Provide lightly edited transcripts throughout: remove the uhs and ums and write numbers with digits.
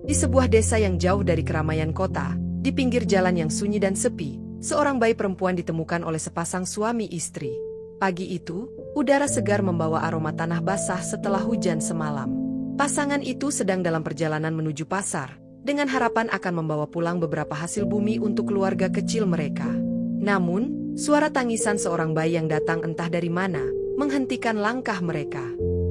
Di sebuah desa yang jauh dari keramaian kota, di pinggir jalan yang sunyi dan sepi, seorang bayi perempuan ditemukan oleh sepasang suami istri. Pagi itu, udara segar membawa aroma tanah basah setelah hujan semalam. Pasangan itu sedang dalam perjalanan menuju pasar, dengan harapan akan membawa pulang beberapa hasil bumi untuk keluarga kecil mereka. Namun, suara tangisan seorang bayi yang datang entah dari mana, menghentikan langkah mereka.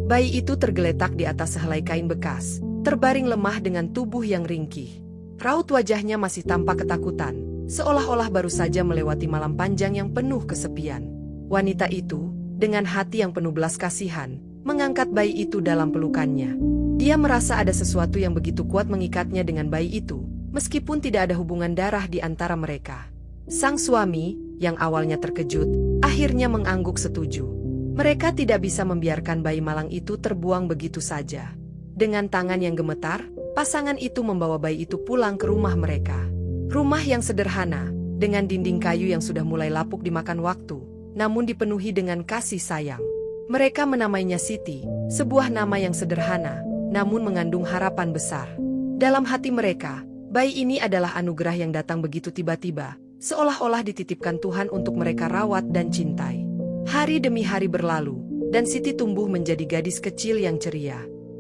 Bayi itu tergeletak di atas sehelai kain bekas, terbaring lemah dengan tubuh yang ringkih. Raut wajahnya masih tampak ketakutan, seolah-olah baru saja melewati malam panjang yang penuh kesepian. Wanita itu, dengan hati yang penuh belas kasihan, mengangkat bayi itu dalam pelukannya. Dia merasa ada sesuatu yang begitu kuat mengikatnya dengan bayi itu, meskipun tidak ada hubungan darah di antara mereka. Sang suami, yang awalnya terkejut, akhirnya mengangguk setuju. Mereka tidak bisa membiarkan bayi malang itu terbuang begitu saja. Dengan tangan yang gemetar, pasangan itu membawa bayi itu pulang ke rumah mereka. Rumah yang sederhana, dengan dinding kayu yang sudah mulai lapuk dimakan waktu, namun dipenuhi dengan kasih sayang. Mereka menamainya Siti, sebuah nama yang sederhana, namun mengandung harapan besar. Dalam hati mereka, bayi ini adalah anugerah yang datang begitu tiba-tiba, seolah-olah dititipkan Tuhan untuk mereka rawat dan cintai. Hari demi hari berlalu, dan Siti tumbuh menjadi gadis kecil yang ceria.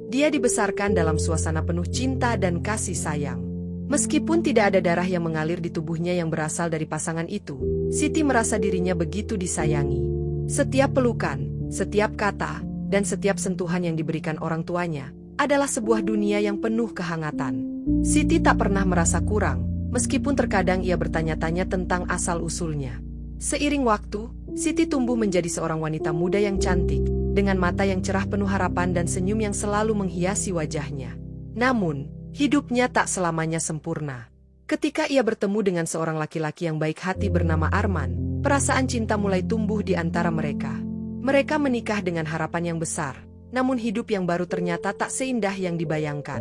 Dia dibesarkan dalam suasana penuh cinta dan kasih sayang. Meskipun tidak ada darah yang mengalir di tubuhnya yang berasal dari pasangan itu, Siti merasa dirinya begitu disayangi. Setiap pelukan, setiap kata, dan setiap sentuhan yang diberikan orang tuanya adalah sebuah dunia yang penuh kehangatan. Siti tak pernah merasa kurang, meskipun terkadang ia bertanya-tanya tentang asal-usulnya. Seiring waktu, Siti tumbuh menjadi seorang wanita muda yang cantik, dengan mata yang cerah penuh harapan dan senyum yang selalu menghiasi wajahnya. Namun, hidupnya tak selamanya sempurna. Ketika ia bertemu dengan seorang laki-laki yang baik hati bernama Arman, perasaan cinta mulai tumbuh di antara mereka. Mereka menikah dengan harapan yang besar, namun hidup yang baru ternyata tak seindah yang dibayangkan.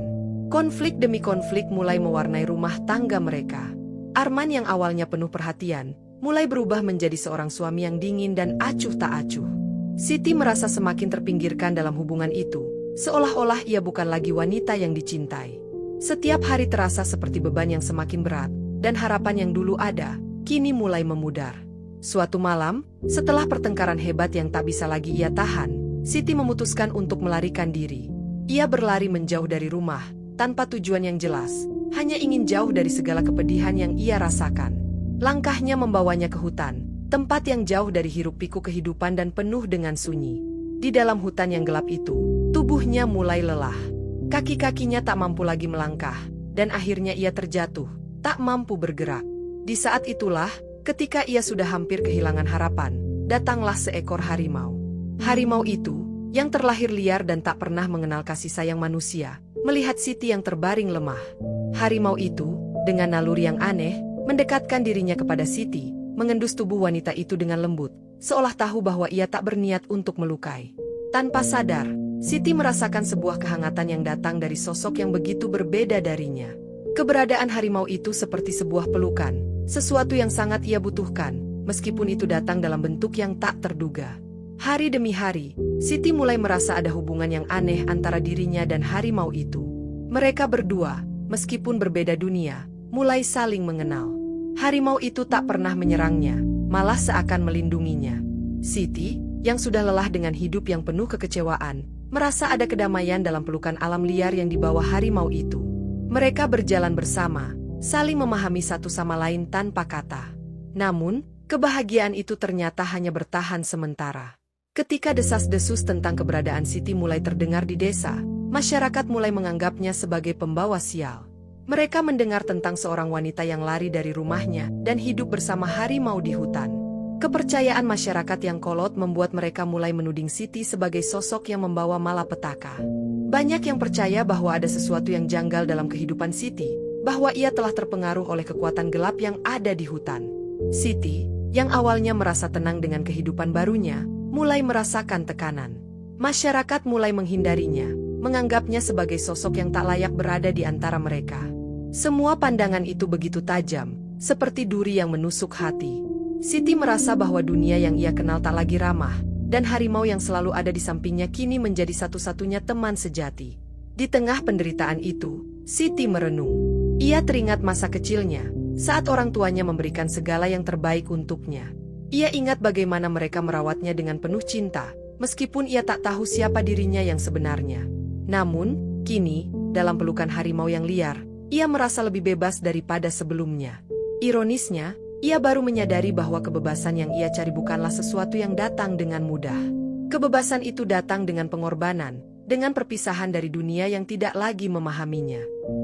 Konflik demi konflik mulai mewarnai rumah tangga mereka. Arman yang awalnya penuh perhatian, mulai berubah menjadi seorang suami yang dingin dan acuh tak acuh. Siti merasa semakin terpinggirkan dalam hubungan itu, seolah-olah ia bukan lagi wanita yang dicintai. Setiap hari terasa seperti beban yang semakin berat, dan harapan yang dulu ada, kini mulai memudar. Suatu malam, setelah pertengkaran hebat yang tak bisa lagi ia tahan, Siti memutuskan untuk melarikan diri. Ia berlari menjauh dari rumah, tanpa tujuan yang jelas, hanya ingin jauh dari segala kepedihan yang ia rasakan. Langkahnya membawanya ke hutan, tempat yang jauh dari hiruk-pikuk kehidupan dan penuh dengan sunyi. Di dalam hutan yang gelap itu, tubuhnya mulai lelah. Kaki-kakinya tak mampu lagi melangkah, dan akhirnya ia terjatuh, tak mampu bergerak. Di saat itulah, ketika ia sudah hampir kehilangan harapan, datanglah seekor harimau. Harimau itu, yang terlahir liar dan tak pernah mengenal kasih sayang manusia, melihat Siti yang terbaring lemah. Harimau itu, dengan naluri yang aneh, mendekatkan dirinya kepada Siti, mengendus tubuh wanita itu dengan lembut, seolah tahu bahwa ia tak berniat untuk melukai. Tanpa sadar, Siti merasakan sebuah kehangatan yang datang dari sosok yang begitu berbeda darinya. Keberadaan harimau itu seperti sebuah pelukan, sesuatu yang sangat ia butuhkan, meskipun itu datang dalam bentuk yang tak terduga. Hari demi hari, Siti mulai merasa ada hubungan yang aneh antara dirinya dan harimau itu. Mereka berdua, meskipun berbeda dunia, mulai saling mengenal. Harimau itu tak pernah menyerangnya, malah seakan melindunginya. Siti, yang sudah lelah dengan hidup yang penuh kekecewaan, merasa ada kedamaian dalam pelukan alam liar yang dibawa harimau itu. Mereka berjalan bersama, saling memahami satu sama lain tanpa kata. Namun, kebahagiaan itu ternyata hanya bertahan sementara. Ketika desas-desus tentang keberadaan Siti mulai terdengar di desa, masyarakat mulai menganggapnya sebagai pembawa sial. Mereka mendengar tentang seorang wanita yang lari dari rumahnya dan hidup bersama harimau di hutan. Kepercayaan masyarakat yang kolot membuat mereka mulai menuding Siti sebagai sosok yang membawa malapetaka. Banyak yang percaya bahwa ada sesuatu yang janggal dalam kehidupan Siti, bahwa ia telah terpengaruh oleh kekuatan gelap yang ada di hutan. Siti, yang awalnya merasa tenang dengan kehidupan barunya, mulai merasakan tekanan. Masyarakat mulai menghindarinya, menganggapnya sebagai sosok yang tak layak berada di antara mereka. Semua pandangan itu begitu tajam, seperti duri yang menusuk hati. Siti merasa bahwa dunia yang ia kenal tak lagi ramah, dan harimau yang selalu ada di sampingnya kini menjadi satu-satunya teman sejati. Di tengah penderitaan itu, Siti merenung. Ia teringat masa kecilnya, saat orang tuanya memberikan segala yang terbaik untuknya. Ia ingat bagaimana mereka merawatnya dengan penuh cinta, meskipun ia tak tahu siapa dirinya yang sebenarnya. Namun, kini, dalam pelukan harimau yang liar, ia merasa lebih bebas daripada sebelumnya. Ironisnya, ia baru menyadari bahwa kebebasan yang ia cari bukanlah sesuatu yang datang dengan mudah. Kebebasan itu datang dengan pengorbanan, dengan perpisahan dari dunia yang tidak lagi memahaminya.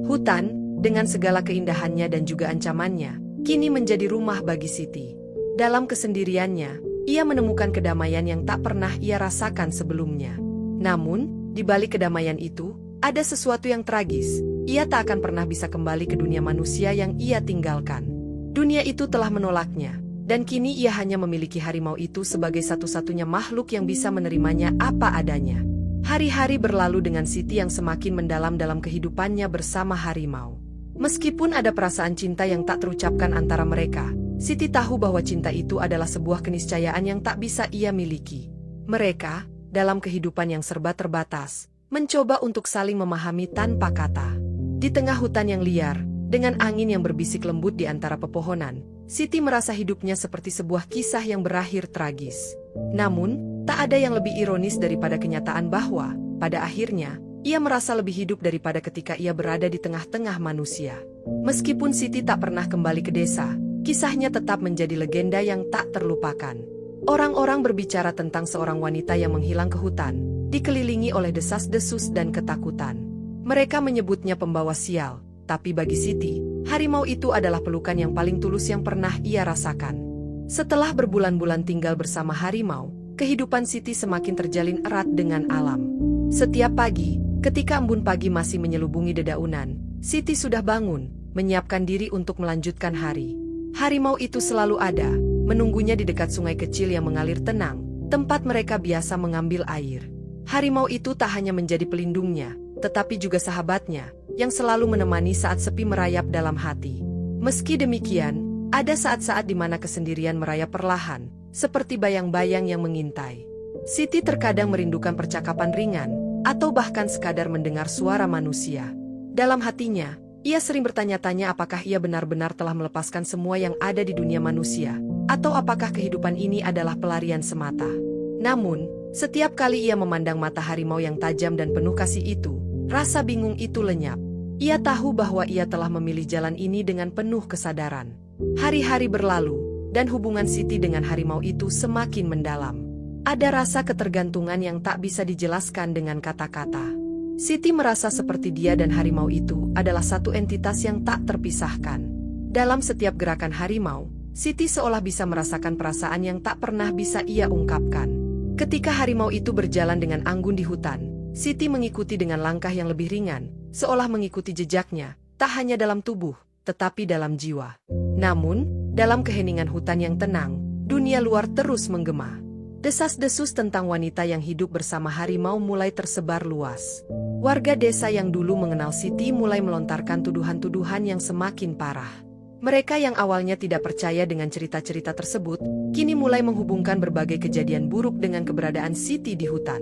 Hutan, dengan segala keindahannya dan juga ancamannya, kini menjadi rumah bagi Siti. Dalam kesendiriannya, ia menemukan kedamaian yang tak pernah ia rasakan sebelumnya. Namun, di balik kedamaian itu, ada sesuatu yang tragis. Ia tak akan pernah bisa kembali ke dunia manusia yang ia tinggalkan. Dunia itu telah menolaknya, dan kini ia hanya memiliki harimau itu sebagai satu-satunya makhluk yang bisa menerimanya apa adanya. Hari-hari berlalu dengan Siti yang semakin mendalam dalam kehidupannya bersama harimau. Meskipun ada perasaan cinta yang tak terucapkan antara mereka, Siti tahu bahwa cinta itu adalah sebuah keniscayaan yang tak bisa ia miliki. Mereka, dalam kehidupan yang serba terbatas, mencoba untuk saling memahami tanpa kata. Di tengah hutan yang liar, dengan angin yang berbisik lembut di antara pepohonan, Siti merasa hidupnya seperti sebuah kisah yang berakhir tragis. Namun, tak ada yang lebih ironis daripada kenyataan bahwa, pada akhirnya, ia merasa lebih hidup daripada ketika ia berada di tengah-tengah manusia. Meskipun Siti tak pernah kembali ke desa, kisahnya tetap menjadi legenda yang tak terlupakan. Orang-orang berbicara tentang seorang wanita yang menghilang ke hutan, dikelilingi oleh desas-desus dan ketakutan. Mereka menyebutnya pembawa sial, tapi bagi Siti, harimau itu adalah pelukan yang paling tulus yang pernah ia rasakan. Setelah berbulan-bulan tinggal bersama harimau, kehidupan Siti semakin terjalin erat dengan alam. Setiap pagi, ketika embun pagi masih menyelubungi dedaunan, Siti sudah bangun, menyiapkan diri untuk melanjutkan hari. Harimau itu selalu ada, menunggunya di dekat sungai kecil yang mengalir tenang, tempat mereka biasa mengambil air. Harimau itu tak hanya menjadi pelindungnya, tetapi juga sahabatnya, yang selalu menemani saat sepi merayap dalam hati. Meski demikian, ada saat-saat di mana kesendirian merayap perlahan, seperti bayang-bayang yang mengintai. Siti terkadang merindukan percakapan ringan, atau bahkan sekadar mendengar suara manusia. Dalam hatinya, ia sering bertanya-tanya apakah ia benar-benar telah melepaskan semua yang ada di dunia manusia, atau apakah kehidupan ini adalah pelarian semata. Namun, setiap kali ia memandang mata harimau yang tajam dan penuh kasih itu, rasa bingung itu lenyap. Ia tahu bahwa ia telah memilih jalan ini dengan penuh kesadaran. Hari-hari berlalu, dan hubungan Siti dengan harimau itu semakin mendalam. Ada rasa ketergantungan yang tak bisa dijelaskan dengan kata-kata. Siti merasa seperti dia dan harimau itu adalah satu entitas yang tak terpisahkan. Dalam setiap gerakan harimau, Siti seolah bisa merasakan perasaan yang tak pernah bisa ia ungkapkan. Ketika harimau itu berjalan dengan anggun di hutan, Siti mengikuti dengan langkah yang lebih ringan, seolah mengikuti jejaknya, tak hanya dalam tubuh, tetapi dalam jiwa. Namun, dalam keheningan hutan yang tenang, dunia luar terus menggema. Desas-desus tentang wanita yang hidup bersama harimau mulai tersebar luas. Warga desa yang dulu mengenal Siti mulai melontarkan tuduhan-tuduhan yang semakin parah. Mereka yang awalnya tidak percaya dengan cerita-cerita tersebut, kini mulai menghubungkan berbagai kejadian buruk dengan keberadaan Siti di hutan.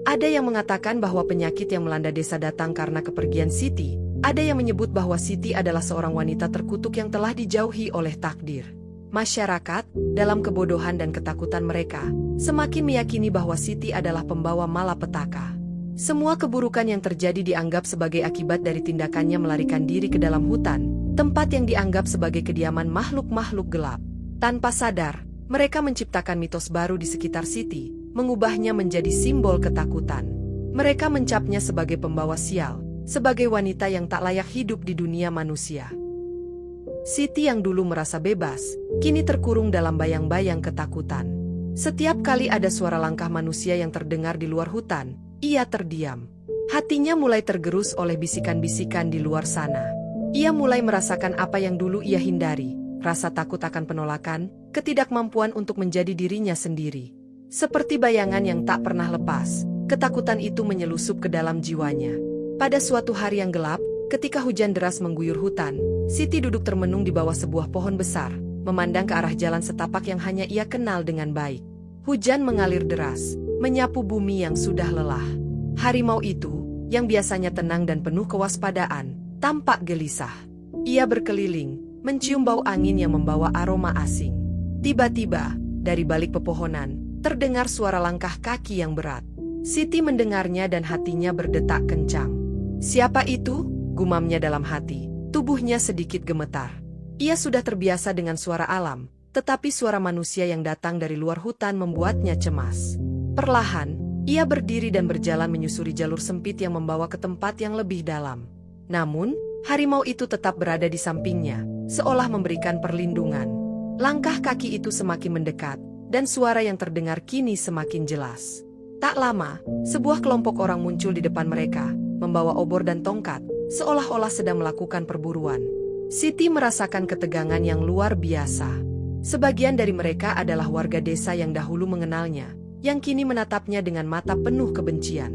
Ada yang mengatakan bahwa penyakit yang melanda desa datang karena kepergian Siti. Ada yang menyebut bahwa Siti adalah seorang wanita terkutuk yang telah dijauhi oleh takdir. Masyarakat, dalam kebodohan dan ketakutan mereka, semakin meyakini bahwa Siti adalah pembawa malapetaka. Semua keburukan yang terjadi dianggap sebagai akibat dari tindakannya melarikan diri ke dalam hutan, tempat yang dianggap sebagai kediaman makhluk-makhluk gelap. Tanpa sadar, mereka menciptakan mitos baru di sekitar Siti, mengubahnya menjadi simbol ketakutan. Mereka mencapnya sebagai pembawa sial, sebagai wanita yang tak layak hidup di dunia manusia. Siti yang dulu merasa bebas, kini terkurung dalam bayang-bayang ketakutan. Setiap kali ada suara langkah manusia yang terdengar di luar hutan, ia terdiam. Hatinya mulai tergerus oleh bisikan-bisikan di luar sana. Ia mulai merasakan apa yang dulu ia hindari, rasa takut akan penolakan, ketidakmampuan untuk menjadi dirinya sendiri. Seperti bayangan yang tak pernah lepas, ketakutan itu menyelusup ke dalam jiwanya. Pada suatu hari yang gelap, ketika hujan deras mengguyur hutan, Siti duduk termenung di bawah sebuah pohon besar, memandang ke arah jalan setapak yang hanya ia kenal dengan baik. Hujan mengalir deras, menyapu bumi yang sudah lelah. Harimau itu, yang biasanya tenang dan penuh kewaspadaan, tampak gelisah. Ia berkeliling, mencium bau angin yang membawa aroma asing. Tiba-tiba, dari balik pepohonan, terdengar suara langkah kaki yang berat. Siti mendengarnya dan hatinya berdetak kencang. "Siapa itu?" gumamnya dalam hati. Tubuhnya sedikit gemetar. Ia sudah terbiasa dengan suara alam, tetapi suara manusia yang datang dari luar hutan membuatnya cemas. Perlahan, ia berdiri dan berjalan menyusuri jalur sempit yang membawa ke tempat yang lebih dalam. Namun, harimau itu tetap berada di sampingnya, seolah memberikan perlindungan. Langkah kaki itu semakin mendekat, dan suara yang terdengar kini semakin jelas. Tak lama, sebuah kelompok orang muncul di depan mereka, membawa obor dan tongkat, seolah-olah sedang melakukan perburuan. Siti merasakan ketegangan yang luar biasa. Sebagian dari mereka adalah warga desa yang dahulu mengenalnya, yang kini menatapnya dengan mata penuh kebencian.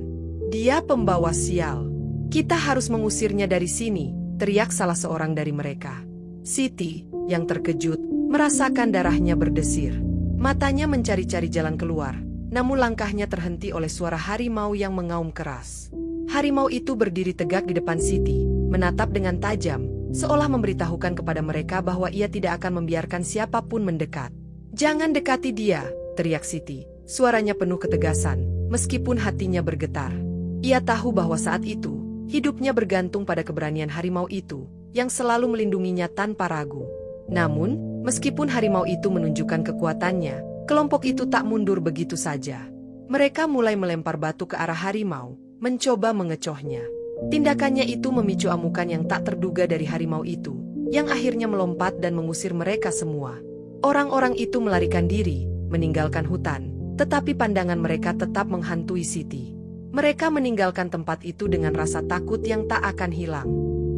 "Dia pembawa sial. Kita harus mengusirnya dari sini," teriak salah seorang dari mereka. Siti, yang terkejut, merasakan darahnya berdesir. Matanya mencari-cari jalan keluar, namun langkahnya terhenti oleh suara harimau yang mengaum keras. Harimau itu berdiri tegak di depan Siti, menatap dengan tajam, seolah memberitahukan kepada mereka bahwa ia tidak akan membiarkan siapapun mendekat. "Jangan dekati dia," teriak Siti. Suaranya penuh ketegasan, meskipun hatinya bergetar. Ia tahu bahwa saat itu, hidupnya bergantung pada keberanian harimau itu, yang selalu melindunginya tanpa ragu. Namun, meskipun harimau itu menunjukkan kekuatannya, kelompok itu tak mundur begitu saja. Mereka mulai melempar batu ke arah harimau, mencoba mengecohnya. Tindakannya itu memicu amukan yang tak terduga dari harimau itu, yang akhirnya melompat dan mengusir mereka semua. Orang-orang itu melarikan diri, meninggalkan hutan, tetapi pandangan mereka tetap menghantui Siti. Mereka meninggalkan tempat itu dengan rasa takut yang tak akan hilang.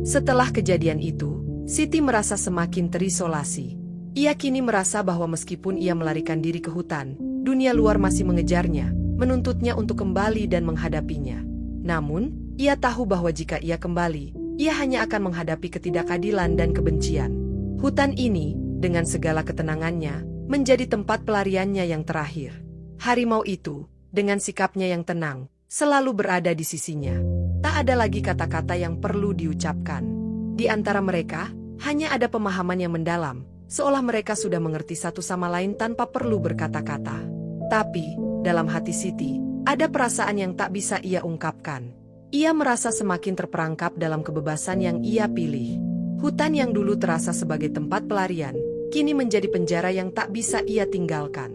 Setelah kejadian itu, Siti merasa semakin terisolasi. Ia kini merasa bahwa meskipun ia melarikan diri ke hutan, dunia luar masih mengejarnya, menuntutnya untuk kembali dan menghadapinya. Namun, ia tahu bahwa jika ia kembali, ia hanya akan menghadapi ketidakadilan dan kebencian. Hutan ini, dengan segala ketenangannya, menjadi tempat pelariannya yang terakhir. Harimau itu, dengan sikapnya yang tenang, selalu berada di sisinya. Tak ada lagi kata-kata yang perlu diucapkan. Di antara mereka, hanya ada pemahaman yang mendalam, seolah mereka sudah mengerti satu sama lain tanpa perlu berkata-kata. Tapi, dalam hati Siti, ada perasaan yang tak bisa ia ungkapkan. Ia merasa semakin terperangkap dalam kebebasan yang ia pilih. Hutan yang dulu terasa sebagai tempat pelarian, kini menjadi penjara yang tak bisa ia tinggalkan.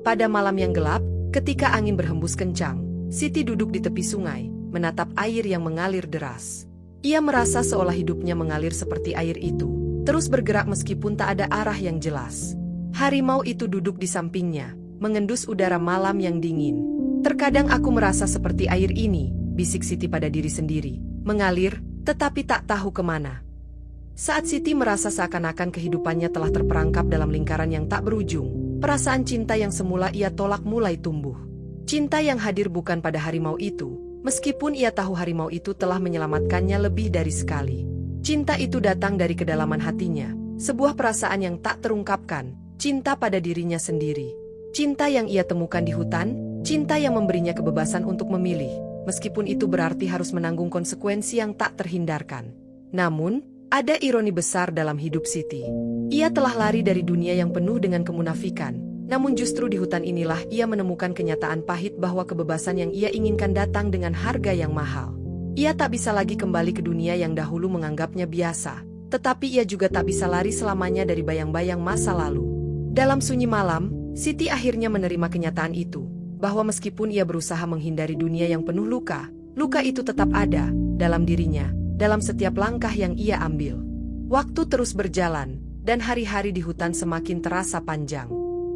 Pada malam yang gelap, ketika angin berhembus kencang, Siti duduk di tepi sungai, menatap air yang mengalir deras. Ia merasa seolah hidupnya mengalir seperti air itu, terus bergerak meskipun tak ada arah yang jelas. Harimau itu duduk di sampingnya, mengendus udara malam yang dingin. "Terkadang aku merasa seperti air ini," bisik Siti pada diri sendiri, "mengalir, tetapi tak tahu kemana." Saat Siti merasa seakan-akan kehidupannya telah terperangkap dalam lingkaran yang tak berujung, perasaan cinta yang semula ia tolak mulai tumbuh. Cinta yang hadir bukan pada harimau itu, meskipun ia tahu harimau itu telah menyelamatkannya lebih dari sekali. Cinta itu datang dari kedalaman hatinya, sebuah perasaan yang tak terungkapkan, cinta pada dirinya sendiri. Cinta yang ia temukan di hutan, cinta yang memberinya kebebasan untuk memilih, meskipun itu berarti harus menanggung konsekuensi yang tak terhindarkan. Namun, ada ironi besar dalam hidup Siti. Ia telah lari dari dunia yang penuh dengan kemunafikan, namun justru di hutan inilah ia menemukan kenyataan pahit bahwa kebebasan yang ia inginkan datang dengan harga yang mahal. Ia tak bisa lagi kembali ke dunia yang dahulu menganggapnya biasa, tetapi ia juga tak bisa lari selamanya dari bayang-bayang masa lalu. Dalam sunyi malam, Siti akhirnya menerima kenyataan itu, bahwa meskipun ia berusaha menghindari dunia yang penuh luka, luka itu tetap ada dalam dirinya, dalam setiap langkah yang ia ambil. Waktu terus berjalan, dan hari-hari di hutan semakin terasa panjang.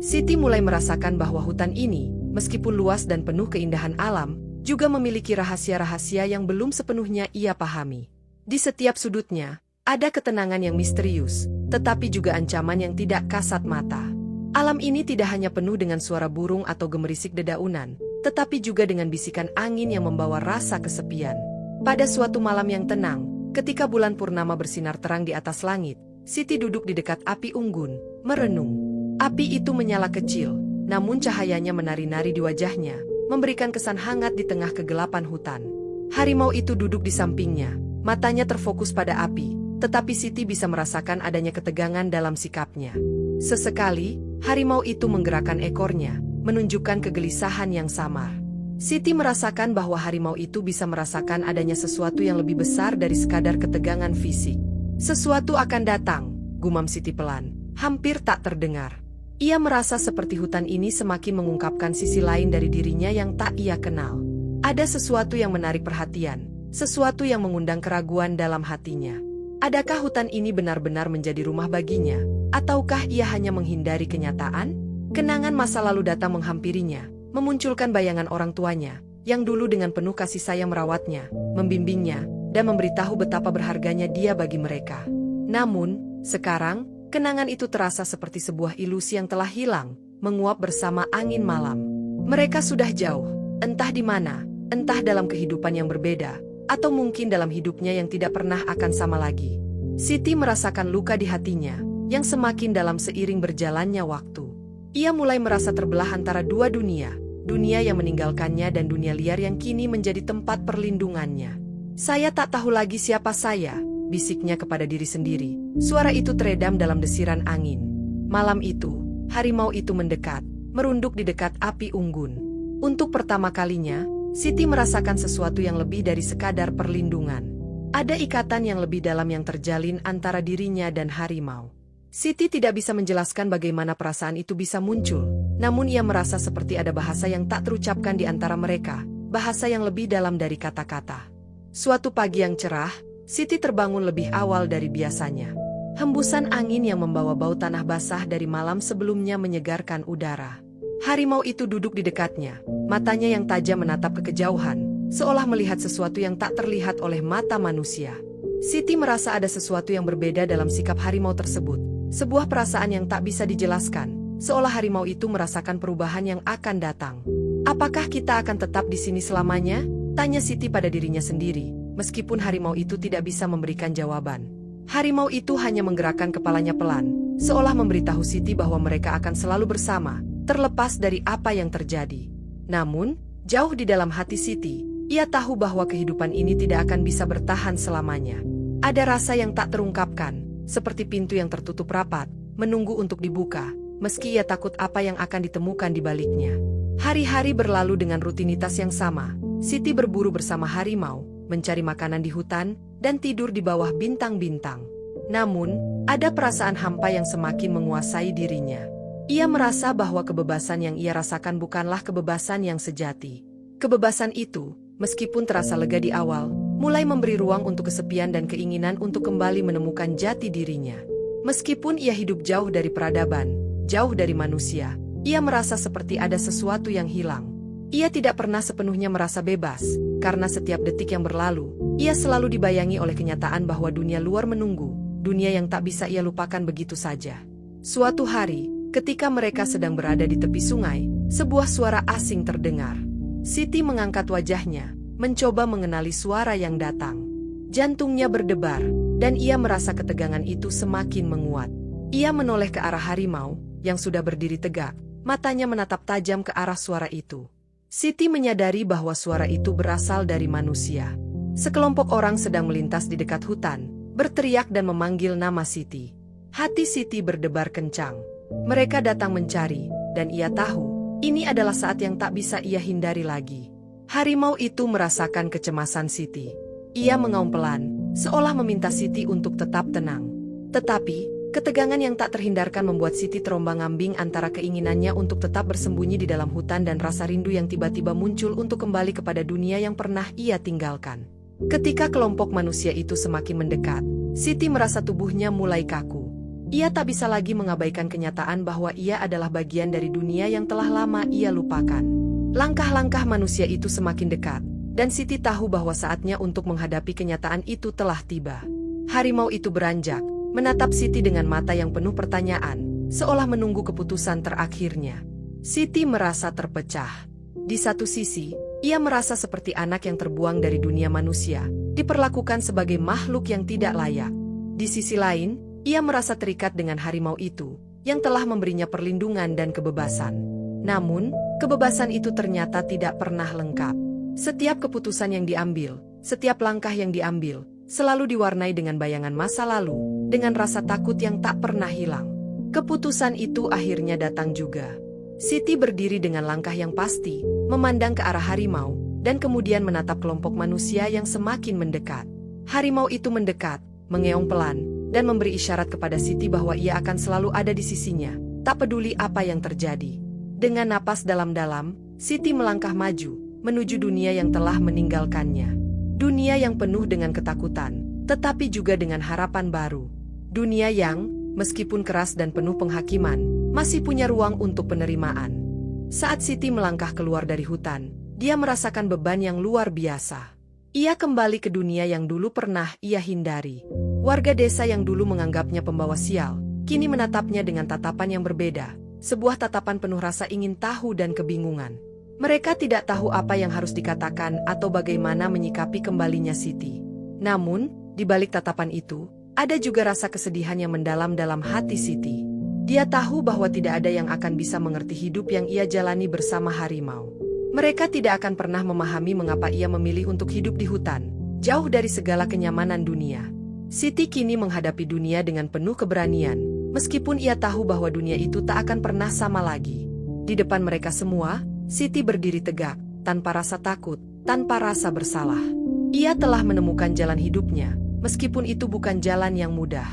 Siti mulai merasakan bahwa hutan ini, meskipun luas dan penuh keindahan alam, juga memiliki rahasia-rahasia yang belum sepenuhnya ia pahami. Di setiap sudutnya, ada ketenangan yang misterius, tetapi juga ancaman yang tidak kasat mata. Alam ini tidak hanya penuh dengan suara burung atau gemerisik dedaunan, tetapi juga dengan bisikan angin yang membawa rasa kesepian. Pada suatu malam yang tenang, ketika bulan purnama bersinar terang di atas langit, Siti duduk di dekat api unggun, merenung. Api itu menyala kecil, namun cahayanya menari-nari di wajahnya, memberikan kesan hangat di tengah kegelapan hutan. Harimau itu duduk di sampingnya, matanya terfokus pada api, tetapi Siti bisa merasakan adanya ketegangan dalam sikapnya. Sesekali, harimau itu menggerakkan ekornya, menunjukkan kegelisahan yang samar. Siti merasakan bahwa harimau itu bisa merasakan adanya sesuatu yang lebih besar dari sekadar ketegangan fisik. Sesuatu akan datang, gumam Siti pelan, hampir tak terdengar. Ia merasa seperti hutan ini semakin mengungkapkan sisi lain dari dirinya yang tak ia kenal. Ada sesuatu yang menarik perhatian, sesuatu yang mengundang keraguan dalam hatinya. Adakah hutan ini benar-benar menjadi rumah baginya, ataukah ia hanya menghindari kenyataan? Kenangan masa lalu datang menghampirinya, memunculkan bayangan orang tuanya, yang dulu dengan penuh kasih sayang merawatnya, membimbingnya, dan memberitahu betapa berharganya dia bagi mereka. Namun, sekarang, kenangan itu terasa seperti sebuah ilusi yang telah hilang, menguap bersama angin malam. Mereka sudah jauh, entah di mana, entah dalam kehidupan yang berbeda, atau mungkin dalam hidupnya yang tidak pernah akan sama lagi. Siti merasakan luka di hatinya, yang semakin dalam seiring berjalannya waktu. Ia mulai merasa terbelah antara dua dunia, dunia yang meninggalkannya dan dunia liar yang kini menjadi tempat perlindungannya. Saya tak tahu lagi siapa saya, bisiknya kepada diri sendiri. Suara itu teredam dalam desiran angin. Malam itu, harimau itu mendekat, merunduk di dekat api unggun. Untuk pertama kalinya, Siti merasakan sesuatu yang lebih dari sekadar perlindungan. Ada ikatan yang lebih dalam yang terjalin antara dirinya dan harimau. Siti tidak bisa menjelaskan bagaimana perasaan itu bisa muncul, namun ia merasa seperti ada bahasa yang tak terucapkan di antara mereka, bahasa yang lebih dalam dari kata-kata. Suatu pagi yang cerah, Siti terbangun lebih awal dari biasanya. Hembusan angin yang membawa bau tanah basah dari malam sebelumnya menyegarkan udara. Harimau itu duduk di dekatnya, matanya yang tajam menatap ke kejauhan, seolah melihat sesuatu yang tak terlihat oleh mata manusia. Siti merasa ada sesuatu yang berbeda dalam sikap harimau tersebut, sebuah perasaan yang tak bisa dijelaskan, seolah harimau itu merasakan perubahan yang akan datang. Apakah kita akan tetap di sini selamanya? Tanya Siti pada dirinya sendiri, meskipun harimau itu tidak bisa memberikan jawaban. Harimau itu hanya menggerakkan kepalanya pelan, seolah memberitahu Siti bahwa mereka akan selalu bersama, terlepas dari apa yang terjadi. Namun, jauh di dalam hati Siti, ia tahu bahwa kehidupan ini tidak akan bisa bertahan selamanya. Ada rasa yang tak terungkapkan, seperti pintu yang tertutup rapat, menunggu untuk dibuka, meski ia takut apa yang akan ditemukan di baliknya. Hari-hari berlalu dengan rutinitas yang sama. Siti berburu bersama harimau, mencari makanan di hutan, dan tidur di bawah bintang-bintang. Namun, ada perasaan hampa yang semakin menguasai dirinya. Ia merasa bahwa kebebasan yang ia rasakan bukanlah kebebasan yang sejati. Kebebasan itu, meskipun terasa lega di awal, mulai memberi ruang untuk kesepian dan keinginan untuk kembali menemukan jati dirinya. Meskipun ia hidup jauh dari peradaban, jauh dari manusia, ia merasa seperti ada sesuatu yang hilang. Ia tidak pernah sepenuhnya merasa bebas, karena setiap detik yang berlalu, ia selalu dibayangi oleh kenyataan bahwa dunia luar menunggu, dunia yang tak bisa ia lupakan begitu saja. Suatu hari, ketika mereka sedang berada di tepi sungai, sebuah suara asing terdengar. Siti mengangkat wajahnya, mencoba mengenali suara yang datang. Jantungnya berdebar, dan ia merasa ketegangan itu semakin menguat. Ia menoleh ke arah harimau, yang sudah berdiri tegak, matanya menatap tajam ke arah suara itu. Siti menyadari bahwa suara itu berasal dari manusia. Sekelompok orang sedang melintas di dekat hutan, berteriak dan memanggil nama Siti. Hati Siti berdebar kencang. Mereka datang mencari, dan ia tahu, ini adalah saat yang tak bisa ia hindari lagi. Harimau itu merasakan kecemasan Siti. Ia mengaum pelan, seolah meminta Siti untuk tetap tenang. Tetapi, ketegangan yang tak terhindarkan membuat Siti terombang-ambing antara keinginannya untuk tetap bersembunyi di dalam hutan dan rasa rindu yang tiba-tiba muncul untuk kembali kepada dunia yang pernah ia tinggalkan. Ketika kelompok manusia itu semakin mendekat, Siti merasa tubuhnya mulai kaku. Ia tak bisa lagi mengabaikan kenyataan bahwa ia adalah bagian dari dunia yang telah lama ia lupakan. Langkah-langkah manusia itu semakin dekat, dan Siti tahu bahwa saatnya untuk menghadapi kenyataan itu telah tiba. Harimau itu beranjak, menatap Siti dengan mata yang penuh pertanyaan, seolah menunggu keputusan terakhirnya. Siti merasa terpecah. Di satu sisi, ia merasa seperti anak yang terbuang dari dunia manusia, diperlakukan sebagai makhluk yang tidak layak. Di sisi lain, ia merasa terikat dengan harimau itu, yang telah memberinya perlindungan dan kebebasan. Namun, kebebasan itu ternyata tidak pernah lengkap. Setiap keputusan yang diambil, setiap langkah yang diambil, selalu diwarnai dengan bayangan masa lalu, dengan rasa takut yang tak pernah hilang. Keputusan itu akhirnya datang juga. Siti berdiri dengan langkah yang pasti, memandang ke arah harimau, dan kemudian menatap kelompok manusia yang semakin mendekat. Harimau itu mendekat, mengeong pelan, dan memberi isyarat kepada Siti bahwa ia akan selalu ada di sisinya, tak peduli apa yang terjadi. Dengan napas dalam-dalam, Siti melangkah maju, menuju dunia yang telah meninggalkannya. Dunia yang penuh dengan ketakutan, tetapi juga dengan harapan baru. Dunia yang, meskipun keras dan penuh penghakiman, masih punya ruang untuk penerimaan. Saat Siti melangkah keluar dari hutan, dia merasakan beban yang luar biasa. Ia kembali ke dunia yang dulu pernah ia hindari. Warga desa yang dulu menganggapnya pembawa sial, kini menatapnya dengan tatapan yang berbeda, sebuah tatapan penuh rasa ingin tahu dan kebingungan. Mereka tidak tahu apa yang harus dikatakan atau bagaimana menyikapi kembalinya Siti. Namun, di balik tatapan itu, ada juga rasa kesedihan yang mendalam dalam hati Siti. Dia tahu bahwa tidak ada yang akan bisa mengerti hidup yang ia jalani bersama harimau. Mereka tidak akan pernah memahami mengapa ia memilih untuk hidup di hutan, jauh dari segala kenyamanan dunia. Siti kini menghadapi dunia dengan penuh keberanian, meskipun ia tahu bahwa dunia itu tak akan pernah sama lagi. Di depan mereka semua, Siti berdiri tegak, tanpa rasa takut, tanpa rasa bersalah. Ia telah menemukan jalan hidupnya, meskipun itu bukan jalan yang mudah.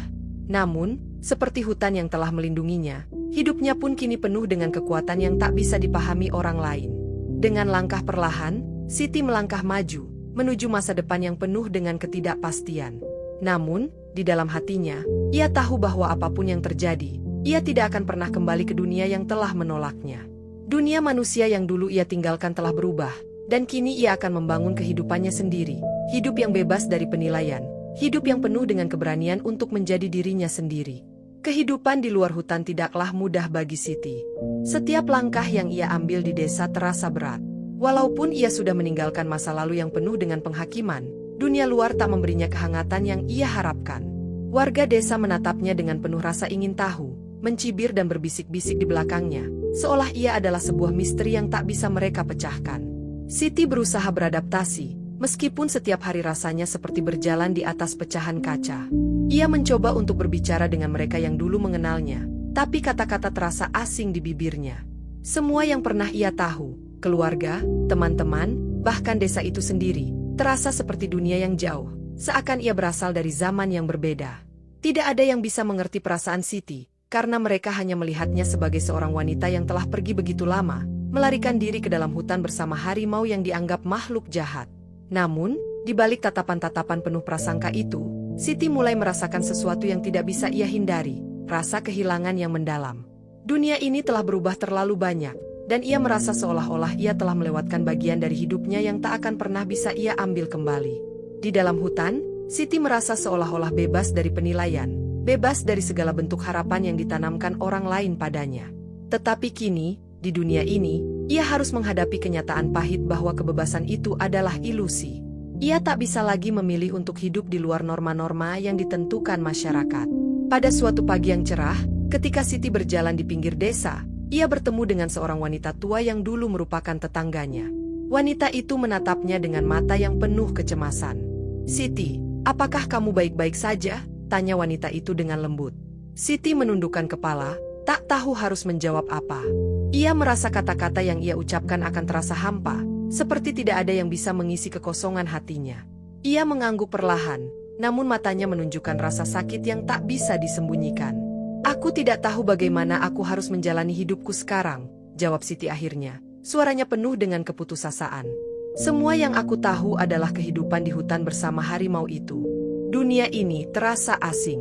Namun, seperti hutan yang telah melindunginya, hidupnya pun kini penuh dengan kekuatan yang tak bisa dipahami orang lain. Dengan langkah perlahan, Siti melangkah maju, menuju masa depan yang penuh dengan ketidakpastian. Namun, di dalam hatinya, ia tahu bahwa apapun yang terjadi, ia tidak akan pernah kembali ke dunia yang telah menolaknya. Dunia manusia yang dulu ia tinggalkan telah berubah, dan kini ia akan membangun kehidupannya sendiri, hidup yang bebas dari penilaian, hidup yang penuh dengan keberanian untuk menjadi dirinya sendiri. Kehidupan di luar hutan tidaklah mudah bagi Siti. Setiap langkah yang ia ambil di desa terasa berat. Walaupun ia sudah meninggalkan masa lalu yang penuh dengan penghakiman, dunia luar tak memberinya kehangatan yang ia harapkan. Warga desa menatapnya dengan penuh rasa ingin tahu, mencibir dan berbisik-bisik di belakangnya, seolah ia adalah sebuah misteri yang tak bisa mereka pecahkan. Siti berusaha beradaptasi, meskipun setiap hari rasanya seperti berjalan di atas pecahan kaca. Ia mencoba untuk berbicara dengan mereka yang dulu mengenalnya, tapi kata-kata terasa asing di bibirnya. Semua yang pernah ia tahu, keluarga, teman-teman, bahkan desa itu sendiri, terasa seperti dunia yang jauh, seakan ia berasal dari zaman yang berbeda. Tidak ada yang bisa mengerti perasaan Siti, karena mereka hanya melihatnya sebagai seorang wanita yang telah pergi begitu lama, melarikan diri ke dalam hutan bersama harimau yang dianggap makhluk jahat. Namun, di balik tatapan-tatapan penuh prasangka itu, Siti mulai merasakan sesuatu yang tidak bisa ia hindari, rasa kehilangan yang mendalam. Dunia ini telah berubah terlalu banyak, dan ia merasa seolah-olah ia telah melewatkan bagian dari hidupnya yang tak akan pernah bisa ia ambil kembali. Di dalam hutan, Siti merasa seolah-olah bebas dari penilaian, bebas dari segala bentuk harapan yang ditanamkan orang lain padanya. Tetapi kini, di dunia ini, ia harus menghadapi kenyataan pahit bahwa kebebasan itu adalah ilusi. Ia tak bisa lagi memilih untuk hidup di luar norma-norma yang ditentukan masyarakat. Pada suatu pagi yang cerah, ketika Siti berjalan di pinggir desa, ia bertemu dengan seorang wanita tua yang dulu merupakan tetangganya. Wanita itu menatapnya dengan mata yang penuh kecemasan. "Siti, apakah kamu baik-baik saja?" tanya wanita itu dengan lembut. Siti menundukkan kepala, tak tahu harus menjawab apa. Ia merasa kata-kata yang ia ucapkan akan terasa hampa, seperti tidak ada yang bisa mengisi kekosongan hatinya. Ia mengangguk perlahan, namun matanya menunjukkan rasa sakit yang tak bisa disembunyikan. "Aku tidak tahu bagaimana aku harus menjalani hidupku sekarang," jawab Siti akhirnya. Suaranya penuh dengan keputusasaan. "Semua yang aku tahu adalah kehidupan di hutan bersama harimau itu. Dunia ini terasa asing."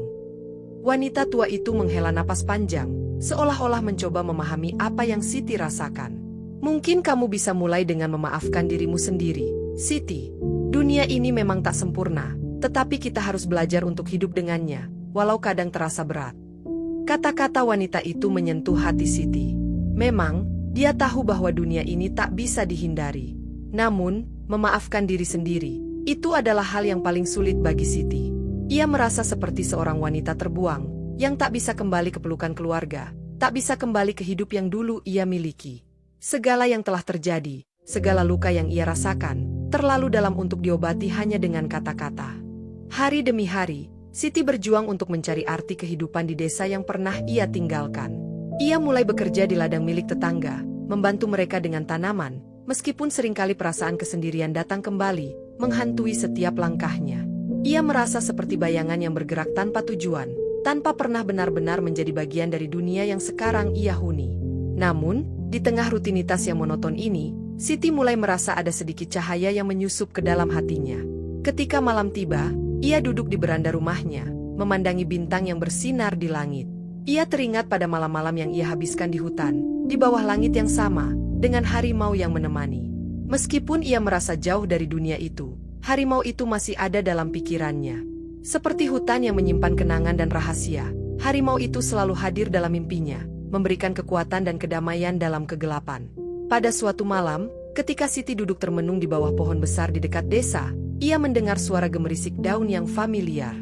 Wanita tua itu menghela napas panjang, seolah-olah mencoba memahami apa yang Siti rasakan. "Mungkin kamu bisa mulai dengan memaafkan dirimu sendiri, Siti. Dunia ini memang tak sempurna, tetapi kita harus belajar untuk hidup dengannya, walau kadang terasa berat." Kata-kata wanita itu menyentuh hati Siti. Memang, dia tahu bahwa dunia ini tak bisa dihindari. Namun, memaafkan diri sendiri, itu adalah hal yang paling sulit bagi Siti. Ia merasa seperti seorang wanita terbuang, yang tak bisa kembali ke pelukan keluarga, tak bisa kembali ke hidup yang dulu ia miliki. Segala yang telah terjadi, segala luka yang ia rasakan, terlalu dalam untuk diobati hanya dengan kata-kata. Hari demi hari, Siti berjuang untuk mencari arti kehidupan di desa yang pernah ia tinggalkan. Ia mulai bekerja di ladang milik tetangga, membantu mereka dengan tanaman, meskipun seringkali perasaan kesendirian datang kembali, menghantui setiap langkahnya. Ia merasa seperti bayangan yang bergerak tanpa tujuan, tanpa pernah benar-benar menjadi bagian dari dunia yang sekarang ia huni. Namun, di tengah rutinitas yang monoton ini, Siti mulai merasa ada sedikit cahaya yang menyusup ke dalam hatinya. Ketika malam tiba, ia duduk di beranda rumahnya, memandangi bintang yang bersinar di langit. Ia teringat pada malam-malam yang ia habiskan di hutan, di bawah langit yang sama, dengan harimau yang menemani. Meskipun ia merasa jauh dari dunia itu, harimau itu masih ada dalam pikirannya. Seperti hutan yang menyimpan kenangan dan rahasia, harimau itu selalu hadir dalam mimpinya, memberikan kekuatan dan kedamaian dalam kegelapan. Pada suatu malam, ketika Siti duduk termenung di bawah pohon besar di dekat desa, ia mendengar suara gemerisik daun yang familiar.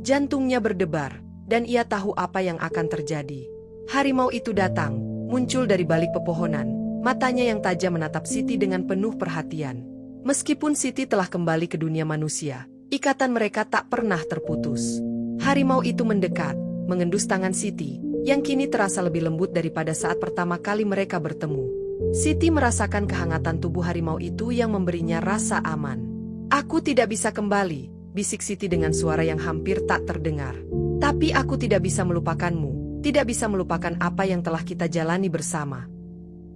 Jantungnya berdebar, dan ia tahu apa yang akan terjadi. Harimau itu datang, muncul dari balik pepohonan, matanya yang tajam menatap Siti dengan penuh perhatian. Meskipun Siti telah kembali ke dunia manusia, ikatan mereka tak pernah terputus. Harimau itu mendekat, mengendus tangan Siti, yang kini terasa lebih lembut daripada saat pertama kali mereka bertemu. Siti merasakan kehangatan tubuh harimau itu yang memberinya rasa aman. "Aku tidak bisa kembali," bisik Siti dengan suara yang hampir tak terdengar. "Tapi aku tidak bisa melupakanmu, tidak bisa melupakan apa yang telah kita jalani bersama."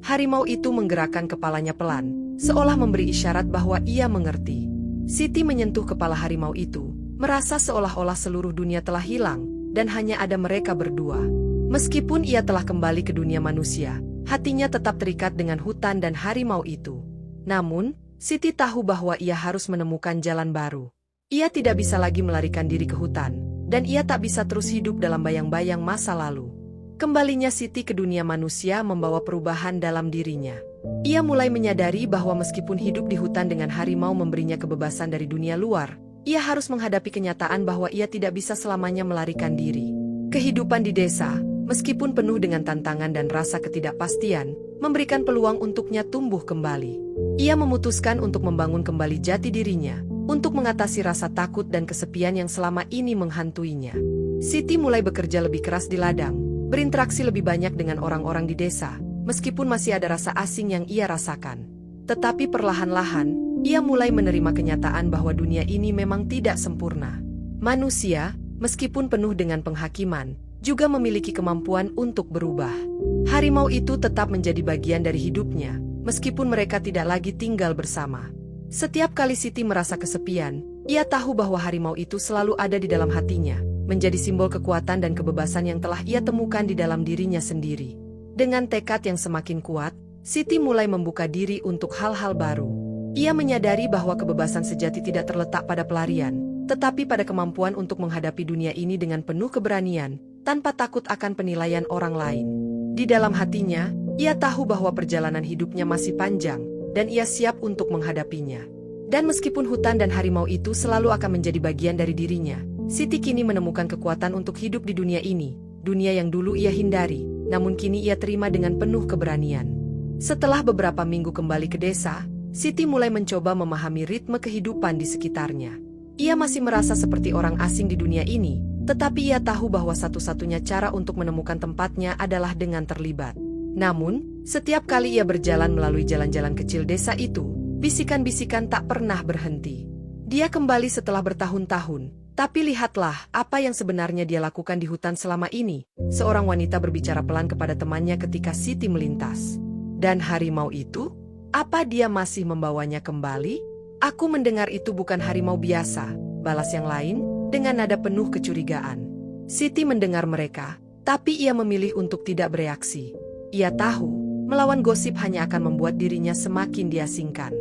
Harimau itu menggerakkan kepalanya pelan, seolah memberi isyarat bahwa ia mengerti. Siti menyentuh kepala harimau itu, merasa seolah-olah seluruh dunia telah hilang, dan hanya ada mereka berdua. Meskipun ia telah kembali ke dunia manusia, hatinya tetap terikat dengan hutan dan harimau itu. Namun, Siti tahu bahwa ia harus menemukan jalan baru. Ia tidak bisa lagi melarikan diri ke hutan, dan ia tak bisa terus hidup dalam bayang-bayang masa lalu. Kembalinya Siti ke dunia manusia membawa perubahan dalam dirinya. Ia mulai menyadari bahwa meskipun hidup di hutan dengan harimau memberinya kebebasan dari dunia luar, ia harus menghadapi kenyataan bahwa ia tidak bisa selamanya melarikan diri. Kehidupan di desa, meskipun penuh dengan tantangan dan rasa ketidakpastian, memberikan peluang untuknya tumbuh kembali. Ia memutuskan untuk membangun kembali jati dirinya, untuk mengatasi rasa takut dan kesepian yang selama ini menghantuinya. Siti mulai bekerja lebih keras di ladang, berinteraksi lebih banyak dengan orang-orang di desa, meskipun masih ada rasa asing yang ia rasakan. Tetapi perlahan-lahan, ia mulai menerima kenyataan bahwa dunia ini memang tidak sempurna. Manusia, meskipun penuh dengan penghakiman, juga memiliki kemampuan untuk berubah. Harimau itu tetap menjadi bagian dari hidupnya, meskipun mereka tidak lagi tinggal bersama. Setiap kali Siti merasa kesepian, ia tahu bahwa harimau itu selalu ada di dalam hatinya, menjadi simbol kekuatan dan kebebasan yang telah ia temukan di dalam dirinya sendiri. Dengan tekad yang semakin kuat, Siti mulai membuka diri untuk hal-hal baru. Ia menyadari bahwa kebebasan sejati tidak terletak pada pelarian, tetapi pada kemampuan untuk menghadapi dunia ini dengan penuh keberanian, tanpa takut akan penilaian orang lain. Di dalam hatinya, ia tahu bahwa perjalanan hidupnya masih panjang, dan ia siap untuk menghadapinya. Dan meskipun hutan dan harimau itu selalu akan menjadi bagian dari dirinya, Siti kini menemukan kekuatan untuk hidup di dunia ini, dunia yang dulu ia hindari, namun kini ia terima dengan penuh keberanian. Setelah beberapa minggu kembali ke desa, Siti mulai mencoba memahami ritme kehidupan di sekitarnya. Ia masih merasa seperti orang asing di dunia ini, tetapi ia tahu bahwa satu-satunya cara untuk menemukan tempatnya adalah dengan terlibat. Namun, setiap kali ia berjalan melalui jalan-jalan kecil desa itu, bisikan-bisikan tak pernah berhenti. Dia kembali setelah bertahun-tahun, tapi lihatlah apa yang sebenarnya dia lakukan di hutan selama ini. Seorang wanita berbicara pelan kepada temannya ketika Siti melintas. Dan harimau itu? Apa dia masih membawanya kembali? "Aku mendengar itu bukan harimau biasa," balas yang lain, dengan nada penuh kecurigaan. Siti mendengar mereka, tapi ia memilih untuk tidak bereaksi. Ia tahu, melawan gosip hanya akan membuat dirinya semakin diasingkan.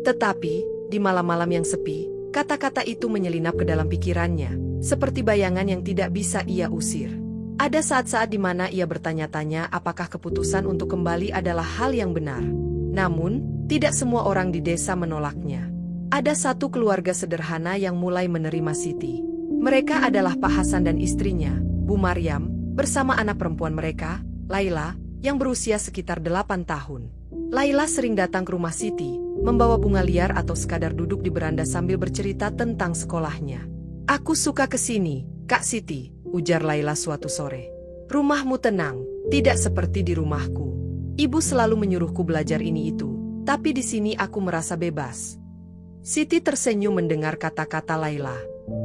Tetapi, di malam-malam yang sepi, kata-kata itu menyelinap ke dalam pikirannya, seperti bayangan yang tidak bisa ia usir. Ada saat-saat di mana ia bertanya-tanya apakah keputusan untuk kembali adalah hal yang benar. Namun, tidak semua orang di desa menolaknya. Ada satu keluarga sederhana yang mulai menerima Siti. Mereka adalah Pak Hasan dan istrinya, Bu Maryam, bersama anak perempuan mereka, Laila, yang berusia sekitar 8 tahun. Laila sering datang ke rumah Siti, membawa bunga liar atau sekadar duduk di beranda sambil bercerita tentang sekolahnya. Aku suka ke sini, Kak Siti, ujar Laila suatu sore. Rumahmu tenang, tidak seperti di rumahku. Ibu selalu menyuruhku belajar ini itu, tapi di sini aku merasa bebas. Siti tersenyum mendengar kata-kata Laila.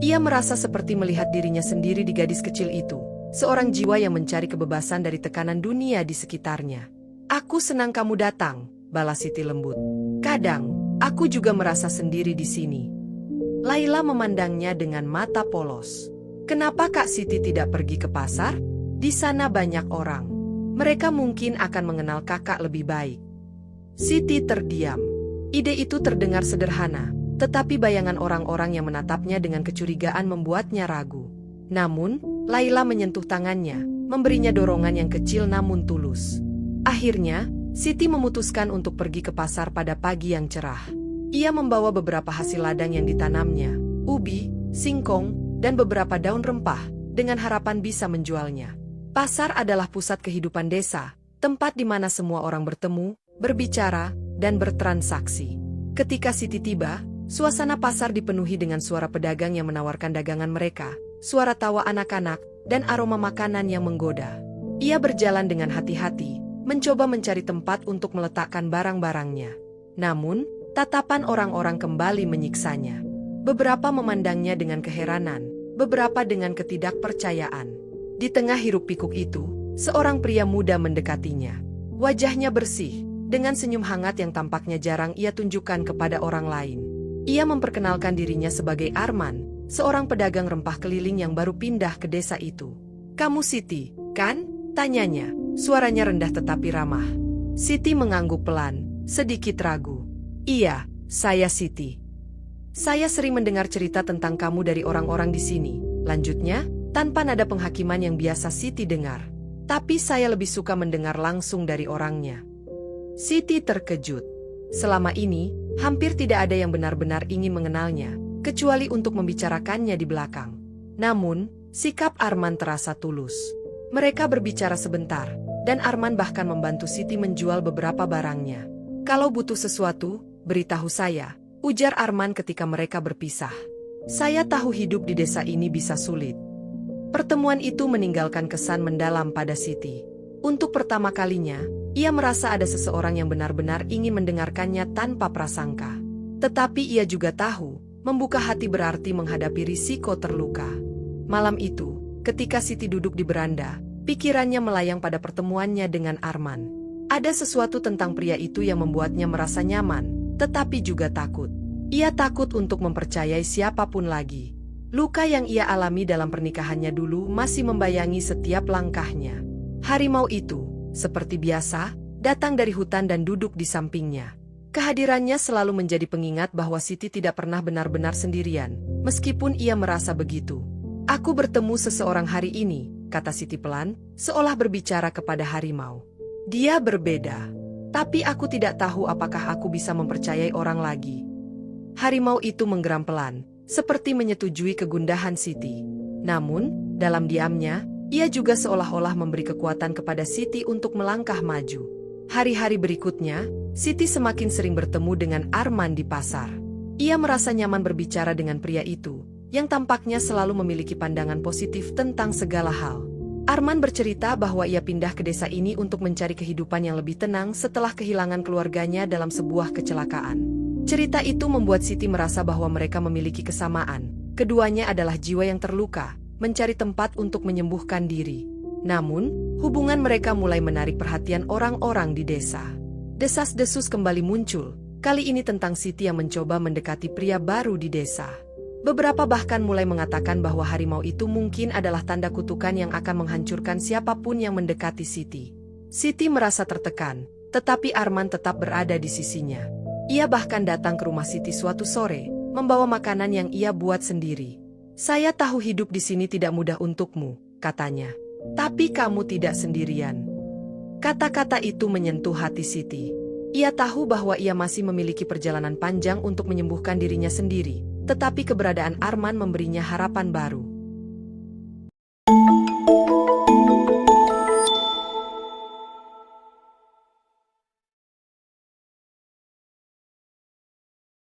Ia merasa seperti melihat dirinya sendiri di gadis kecil itu, seorang jiwa yang mencari kebebasan dari tekanan dunia di sekitarnya. Aku senang kamu datang, balas Siti lembut. Kadang, aku juga merasa sendiri di sini. Laila memandangnya dengan mata polos. Kenapa Kak Siti tidak pergi ke pasar? Di sana banyak orang. Mereka mungkin akan mengenal kakak lebih baik. Siti terdiam. Ide itu terdengar sederhana, tetapi bayangan orang-orang yang menatapnya dengan kecurigaan membuatnya ragu. Namun, Laila menyentuh tangannya, memberinya dorongan yang kecil namun tulus. Akhirnya, Siti memutuskan untuk pergi ke pasar pada pagi yang cerah. Ia membawa beberapa hasil ladang yang ditanamnya, ubi, singkong, dan beberapa daun rempah, dengan harapan bisa menjualnya. Pasar adalah pusat kehidupan desa, tempat di mana semua orang bertemu, berbicara, dan bertransaksi. Ketika Siti tiba, suasana pasar dipenuhi dengan suara pedagang yang menawarkan dagangan mereka, suara tawa anak-anak, dan aroma makanan yang menggoda. Ia berjalan dengan hati-hati, mencoba mencari tempat untuk meletakkan barang-barangnya. Namun, tatapan orang-orang kembali menyiksanya. Beberapa memandangnya dengan keheranan, beberapa dengan ketidakpercayaan. Di tengah hiruk-pikuk itu, seorang pria muda mendekatinya. Wajahnya bersih, dengan senyum hangat yang tampaknya jarang ia tunjukkan kepada orang lain. Ia memperkenalkan dirinya sebagai Arman, seorang pedagang rempah keliling yang baru pindah ke desa itu. "Kamu Siti, kan?" tanyanya, suaranya rendah tetapi ramah. Siti mengangguk pelan, sedikit ragu. "Iya, saya Siti. Saya sering mendengar cerita tentang kamu dari orang-orang di sini," lanjutnya, tanpa nada penghakiman yang biasa Siti dengar. "Tapi saya lebih suka mendengar langsung dari orangnya." Siti terkejut. Selama ini, hampir tidak ada yang benar-benar ingin mengenalnya, kecuali untuk membicarakannya di belakang. Namun, sikap Arman terasa tulus. Mereka berbicara sebentar, dan Arman bahkan membantu Siti menjual beberapa barangnya. "Kalau butuh sesuatu, beritahu saya," ujar Arman ketika mereka berpisah. "Saya tahu hidup di desa ini bisa sulit." Pertemuan itu meninggalkan kesan mendalam pada Siti. Untuk pertama kalinya, ia merasa ada seseorang yang benar-benar ingin mendengarkannya tanpa prasangka. Tetapi ia juga tahu, membuka hati berarti menghadapi risiko terluka. Malam itu, ketika Siti duduk di beranda, pikirannya melayang pada pertemuannya dengan Arman. Ada sesuatu tentang pria itu yang membuatnya merasa nyaman, tetapi juga takut. Ia takut untuk mempercayai siapapun lagi. Luka yang ia alami dalam pernikahannya dulu masih membayangi setiap langkahnya. Harimau itu, seperti biasa, datang dari hutan dan duduk di sampingnya. Kehadirannya selalu menjadi pengingat bahwa Siti tidak pernah benar-benar sendirian, meskipun ia merasa begitu. "Aku bertemu seseorang hari ini," kata Siti pelan, seolah berbicara kepada harimau. "Dia berbeda. Tapi aku tidak tahu apakah aku bisa mempercayai orang lagi." Harimau itu menggeram pelan, seperti menyetujui kegundahan Siti. Namun, dalam diamnya, ia juga seolah-olah memberi kekuatan kepada Siti untuk melangkah maju. Hari-hari berikutnya, Siti semakin sering bertemu dengan Arman di pasar. Ia merasa nyaman berbicara dengan pria itu, yang tampaknya selalu memiliki pandangan positif tentang segala hal. Arman bercerita bahwa ia pindah ke desa ini untuk mencari kehidupan yang lebih tenang setelah kehilangan keluarganya dalam sebuah kecelakaan. Cerita itu membuat Siti merasa bahwa mereka memiliki kesamaan. Keduanya adalah jiwa yang terluka, mencari tempat untuk menyembuhkan diri. Namun, hubungan mereka mulai menarik perhatian orang-orang di desa. Desas-desus kembali muncul, kali ini tentang Siti yang mencoba mendekati pria baru di desa. Beberapa bahkan mulai mengatakan bahwa harimau itu mungkin adalah tanda kutukan yang akan menghancurkan siapapun yang mendekati Siti. Siti merasa tertekan, tetapi Arman tetap berada di sisinya. Ia bahkan datang ke rumah Siti suatu sore, membawa makanan yang ia buat sendiri. "Saya tahu hidup di sini tidak mudah untukmu," katanya. "Tapi kamu tidak sendirian." Kata-kata itu menyentuh hati Siti. Ia tahu bahwa ia masih memiliki perjalanan panjang untuk menyembuhkan dirinya sendiri, tetapi keberadaan Arman memberinya harapan baru.